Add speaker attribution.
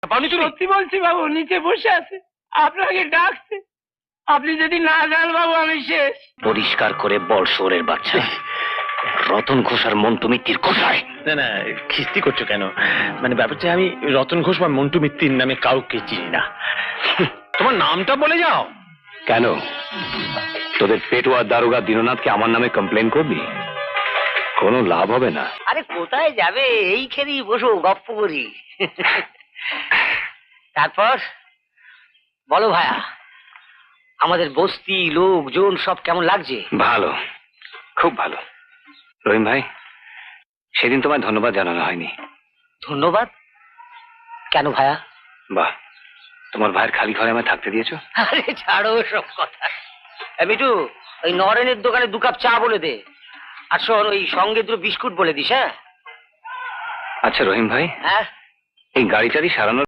Speaker 1: সত্যি বলছি বাবু, নিচে বসে আছে, আপনাকে ডাকছে। আপনি যদি না যান বাবু আমি শেষ।
Speaker 2: পরিষ্কার করে বল শোরের বাচ্চা, রতন ঘোষ আর মন্টু মিত্তির কোথায়?
Speaker 3: না না, খিস্তি করছো কেন? মানে ব্যাপারটা, আমি রতন ঘোষ বা মন্টু মিত্তির নামে কাউকে চিনি না। তোমার নামটা বলে যাও।
Speaker 2: কেন তোদের পেটুয়া দারোগা দীননাথকে আমার নামে কমপ্লেন করবি? কোনো লাভ হবে না।
Speaker 4: আরে কোথায় যাবে, এইখানেই বসো, গপ্প করি। তারপর বলো ভাইয়া, আমাদের বস্তি লোকজন সব কেমন লাগছে?
Speaker 2: ভালো, খুব ভালো। রহিম ভাই, সেদিন তোমায় ধন্যবাদ জানানো হয়নি।
Speaker 4: ধন্যবাদ কেন ভাইয়া?
Speaker 2: বাহ, তোমার ভাইয়ের খালি ঘরে আমায় থাকতে দিয়েছো।
Speaker 4: আরে ছাড়ো সব কথা। মিঠু, ওই নরেনের দোকানে 2 কাপ চা বলে দে, আর শোন ওই সঙ্গে 2 বিস্কুট বলে দিস। হ্যাঁ
Speaker 2: আচ্ছা রহিম ভাই,
Speaker 4: হ্যাঁ,
Speaker 2: এই গাড়ি টাড়ি সারানোর